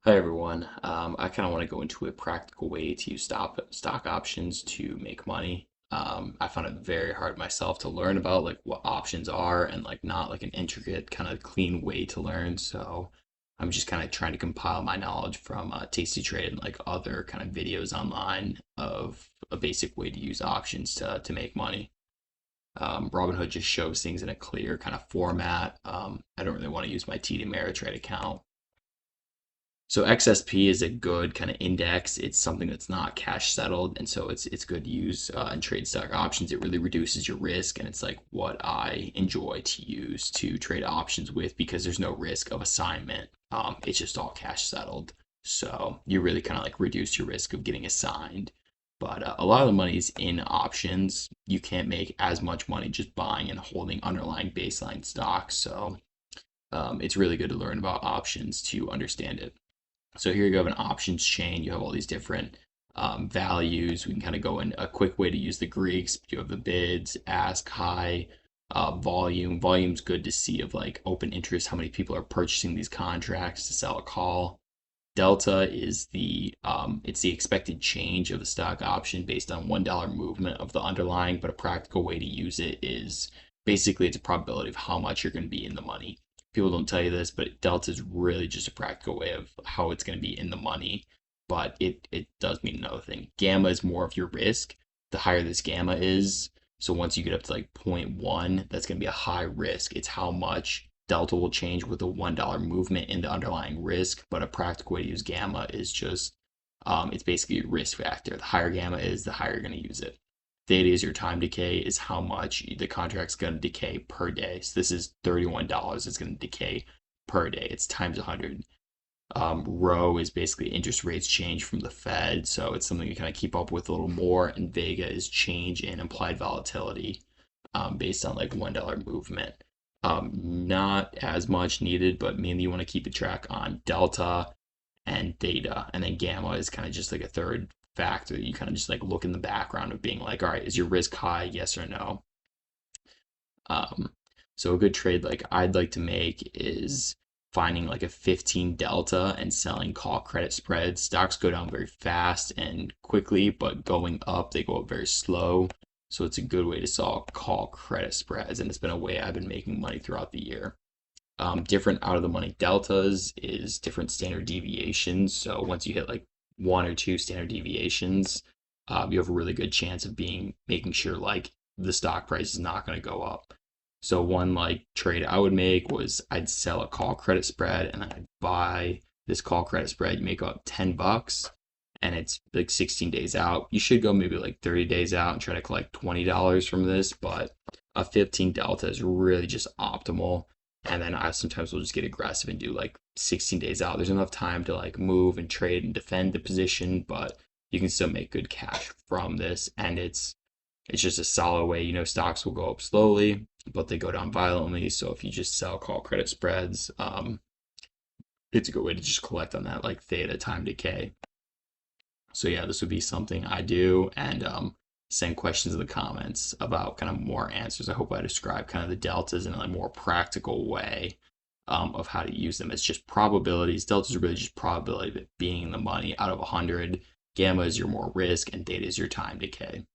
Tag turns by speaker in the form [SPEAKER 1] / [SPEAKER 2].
[SPEAKER 1] Hi everyone. I kind of want to go into a practical way to use stock options to make money. I found it very hard myself to learn about like what options are and like not like an intricate kind of clean way to learn. So I'm just kind of trying to compile my knowledge from Tasty Trade and like other kind of videos online of a basic way to use options to make money. Robinhood just shows things in a clear kind of format. I don't really want to use my TD Ameritrade account. So XSP is a good kind of index. It's something that's not cash settled, and so it's good to use in trade stock options. It really reduces your risk, and it's like what I enjoy to use to trade options with because there's no risk of assignment. It's just all cash settled, so you really kind of like reduce your risk of getting assigned. But a lot of the money is in options. You can't make as much money just buying and holding underlying baseline stocks. So it's really good to learn about options to understand it. So here you have an options chain. You have all these different values. We can kind of go in a quick way to use the Greeks. You have the bids, ask, high, volume. Volume's good to see of like open interest, how many people are purchasing these contracts to sell a call. Delta is it's the expected change of the stock option based on $1 movement of the underlying, but a practical way to use it is basically it's a probability of how much you're going to be in the money. People don't tell you this, but delta is really just a practical way of how it's going to be in the money, but it does mean another thing. Gamma is more of your risk. The higher this gamma is, so once you get up to like zero point 0.1, that's going to be a high risk. It's how much delta will change with a $1 movement in the underlying risk, but a practical way to use gamma is just it's basically a risk factor. The higher gamma is, the higher you're going to use it. Theta is your time decay, is how much the contract's going to decay per day. So this is $31. It's going to decay per day. It's times 100. Rho is basically interest rates change from the Fed, so it's something you kind of keep up with a little more. And Vega is change in implied volatility based on like $1 movement. Not as much needed, but mainly you want to keep a track on delta and theta, and then gamma is kind of just like a third factor. You kind of just like look in the background of being like, all right, is your risk high? Yes or no. Um, so a good trade like I'd like to make is finding like a 15 delta and selling call credit spreads. Stocks go down very fast and quickly, but going up, they go up very slow. So it's a good way to sell call credit spreads, and it's been a way I've been making money throughout the year. Different out of the money deltas is different standard deviations. So once you hit like one or two standard deviations, you have a really good chance of making sure like the stock price is not going to go up. So one like trade I would make was I'd sell a call credit spread and then I'd buy this call credit spread. You make about $10 and it's like 16 days out. You should go maybe like 30 days out and try to collect $20 from this, but a 15 delta is really just optimal. And then I sometimes will just get aggressive and do like 16 days out. There's enough time to like move and trade and defend the position, but you can still make good cash from this. And it's just a solid way. You know, stocks will go up slowly, but they go down violently. So if you just sell call credit spreads, it's a good way to just collect on that like theta time decay. So yeah, this would be something I do, and send questions in the comments about kind of more answers. I hope I describe kind of the deltas in a more practical way of how to use them. It's just probabilities. Deltas are really just probability of it being in the money out of 100. Gamma is your more risk, and theta is your time decay.